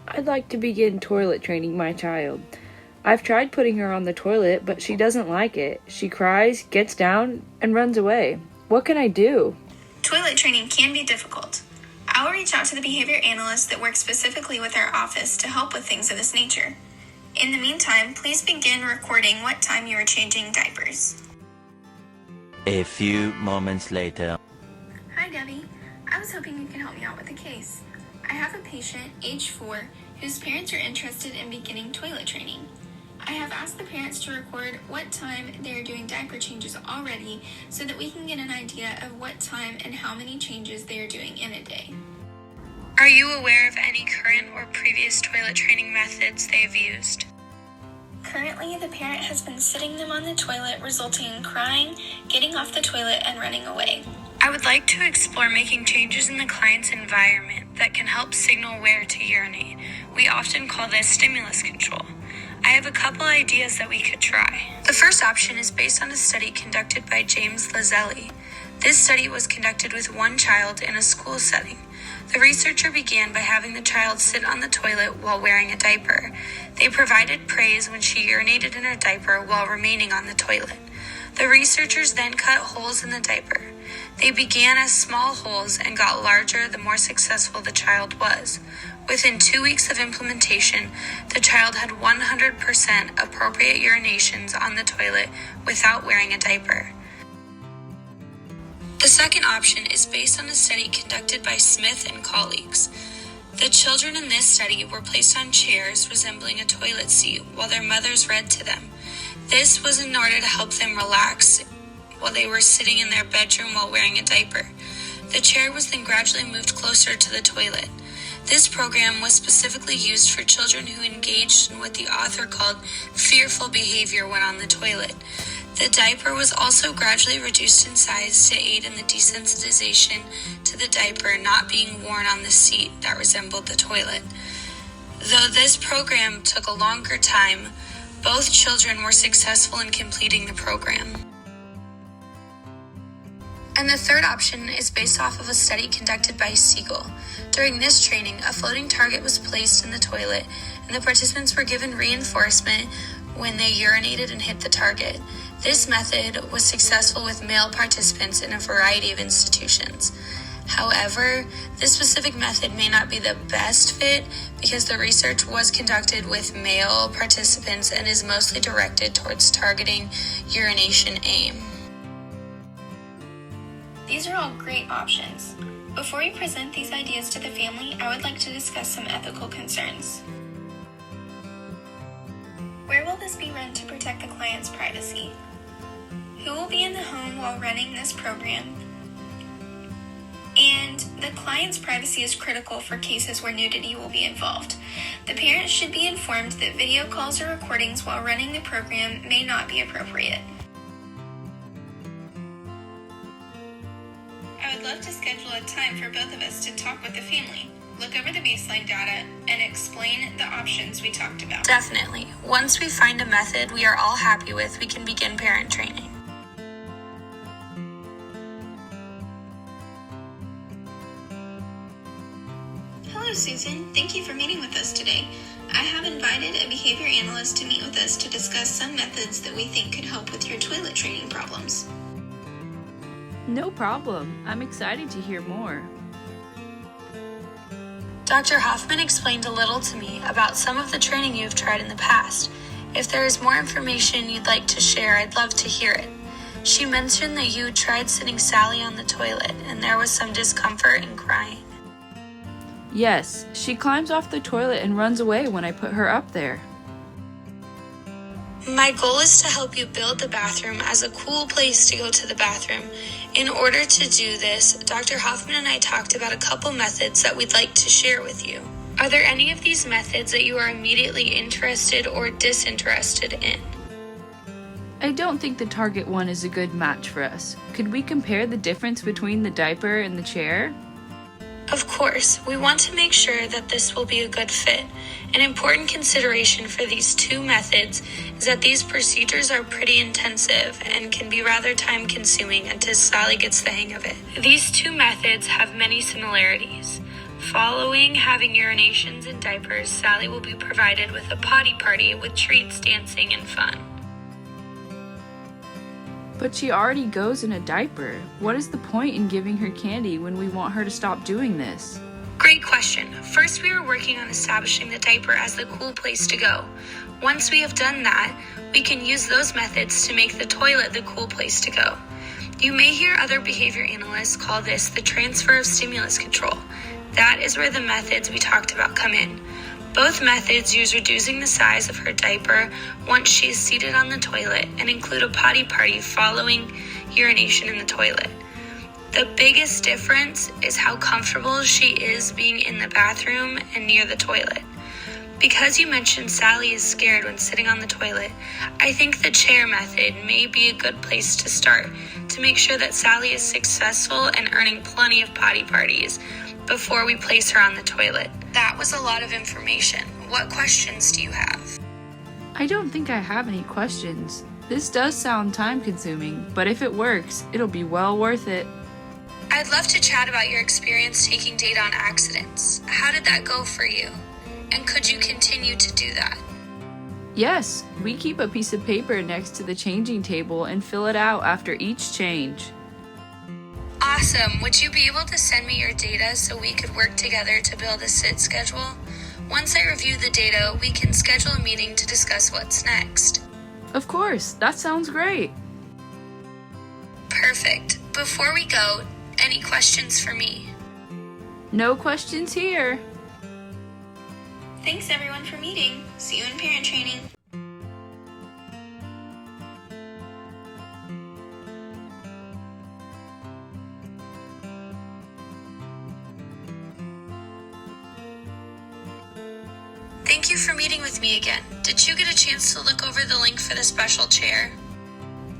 I'd like to begin toilet training my child. I've tried putting her on the toilet, but she doesn't like it. She cries, gets down, and runs away. What can I do? Toilet training can be difficult. I will reach out to the behavior analyst that works specifically with our office to help with things of this nature. In the meantime, please begin recording what time you are changing diapers. A few moments later. Hi, Debbie. I was hoping you could help me out with a case. I have a patient, age 4, whose parents are interested in beginning toilet training. I have asked the parents to record what time they are doing diaper changes already so that we can get an idea of what time and how many changes they are doing in a day. Are you aware of any current or previous toilet training methods they have used? Currently, the parent has been sitting them on the toilet, resulting in crying, getting off the toilet, and running away. I would like to explore making changes in the client's environment that can help signal where to urinate. We often call this stimulus control. I have a couple ideas that we could try. The first option is based on a study conducted by James Lazzelli. This study was conducted with one child in a school setting. The researcher began by having the child sit on the toilet while wearing a diaper. They provided praise when she urinated in her diaper while remaining on the toilet. The researchers then cut holes in the diaper. They began as small holes and got larger the more successful the child was. Within 2 weeks of implementation, the child had 100% appropriate urinations on the toilet without wearing a diaper. The second option is based on a study conducted by Smith and colleagues. The children in this study were placed on chairs resembling a toilet seat while their mothers read to them. This was in order to help them relax while they were sitting in their bedroom while wearing a diaper. The chair was then gradually moved closer to the toilet. This program was specifically used for children who engaged in what the author called fearful behavior when on the toilet. The diaper was also gradually reduced in size to aid in the desensitization to the diaper not being worn on the seat that resembled the toilet. Though this program took a longer time, both children were successful in completing the program. And the third option is based off of a study conducted by Siegel. During this training, a floating target was placed in the toilet, and the participants were given reinforcement when they urinated and hit the target. This method was successful with male participants in a variety of institutions. However, this specific method may not be the best fit because the research was conducted with male participants and is mostly directed towards targeting urination aim. These are all great options. Before we present these ideas to the family, I would like to discuss some ethical concerns. Where will this be run to protect the client's privacy? Who will be in the home while running this program? And the client's privacy is critical for cases where nudity will be involved. The parents should be informed that video calls or recordings while running the program may not be appropriate. I would love to schedule a time for both of us to talk with the family, look over the baseline data, and explain the options we talked about. Definitely. Once we find a method we are all happy with, we can begin parent training. Hello, Susan. Thank you for meeting with us today. I have invited a behavior analyst to meet with us to discuss some methods that we think could help with your toilet training problems. No problem. I'm excited to hear more. Dr. Hoffman explained a little to me about some of the training you've tried in the past. If there is more information you'd like to share, I'd love to hear it. She mentioned that you tried sitting Sally on the toilet and there was some discomfort and crying. Yes, she climbs off the toilet and runs away when I put her up there. My goal is to help you build the bathroom as a cool place to go to the bathroom. In order to do this, Dr. Hoffman and I talked about a couple methods that we'd like to share with you. Are there any of these methods that you are immediately interested or disinterested in? I don't think the Target one is a good match for us. Could we compare the difference between the diaper and the chair? Of course, we want to make sure that this will be a good fit. An important consideration for these two methods is that these procedures are pretty intensive and can be rather time-consuming until Sally gets the hang of it. These two methods have many similarities. Following having urinations and diapers, Sally will be provided with a potty party with treats, dancing, and fun. But she already goes in a diaper. What is the point in giving her candy when we want her to stop doing this? Great question. First, we are working on establishing the diaper as the cool place to go. Once we have done that, we can use those methods to make the toilet the cool place to go. You may hear other behavior analysts call this the transfer of stimulus control. That is where the methods we talked about come in. Both methods use reducing the size of her diaper once she is seated on the toilet and include a potty party following urination in the toilet. The biggest difference is how comfortable she is being in the bathroom and near the toilet. Because you mentioned Sally is scared when sitting on the toilet, I think the chair method may be a good place to start to make sure that Sally is successful and earning plenty of potty parties before we place her on the toilet. That was a lot of information. What questions do you have? I don't think I have any questions. This does sound time-consuming, but if it works, it'll be well worth it. I'd love to chat about your experience taking data on accidents. How did that go for you? And could you continue to do that? Yes, we keep a piece of paper next to the changing table and fill it out after each change. Awesome. Would you be able to send me your data so we could work together to build a sit schedule? Once I review the data, we can schedule a meeting to discuss what's next. Of course, that sounds great. Perfect. Before we go, any questions for me? No questions here. Thanks everyone for meeting. See you in parent training. Thank you for meeting with me again. Did you get a chance to look over the link for the special chair?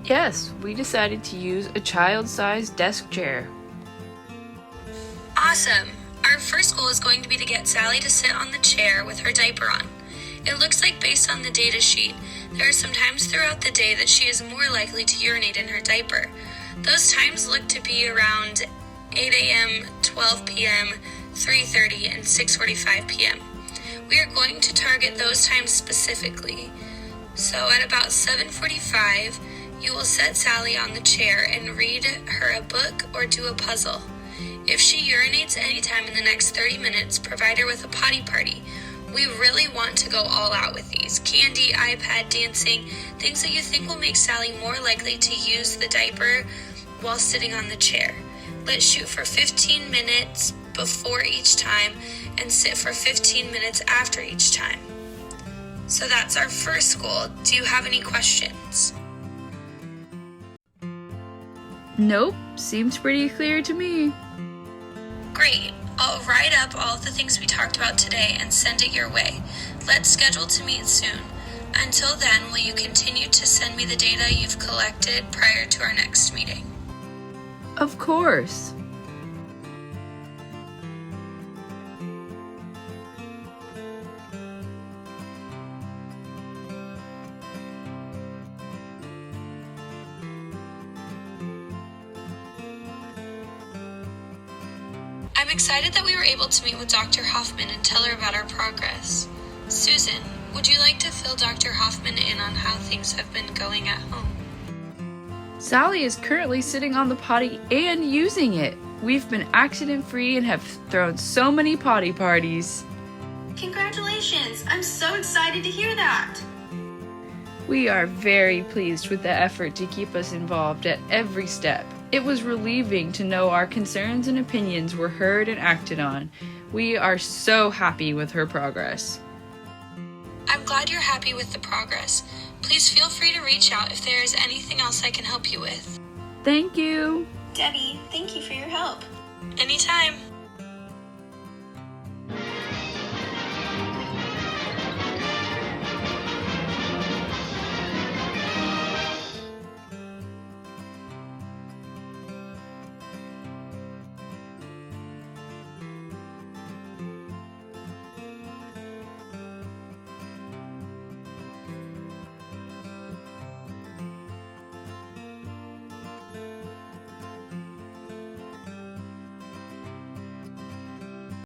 Yes, we decided to use a child-sized desk chair. Awesome. Our first goal is going to be to get Sally to sit on the chair with her diaper on. It looks like based on the data sheet, there are some times throughout the day that she is more likely to urinate in her diaper. Those times look to be around 8 a.m., 12 p.m., 3:30, and 6:45 p.m. We are going to target those times specifically. So at about 7:45, you will set Sally on the chair and read her a book or do a puzzle. If she urinates anytime in the next 30 minutes, provide her with a potty party. We really want to go all out with these. Candy, iPad, dancing, things that you think will make Sally more likely to use the diaper while sitting on the chair. Let's shoot for 15 minutes before each time and sit for 15 minutes after each time. So that's our first goal. Do you have any questions? Nope, seems pretty clear to me. Great. I'll write up all of the things we talked about today and send it your way. Let's schedule to meet soon. Until then, will you continue to send me the data you've collected prior to our next meeting? Of course. I'm excited that we were able to meet with Dr. Hoffman and tell her about our progress. Susan, would you like to fill Dr. Hoffman in on how things have been going at home? Sally is currently sitting on the potty and using it. We've been accident-free and have thrown so many potty parties. Congratulations! I'm so excited to hear that! We are very pleased with the effort to keep us involved at every step. It was relieving to know our concerns and opinions were heard and acted on. We are so happy with her progress. I'm glad you're happy with the progress. Please feel free to reach out if there is anything else I can help you with. Thank you. Debbie, thank you for your help. Anytime.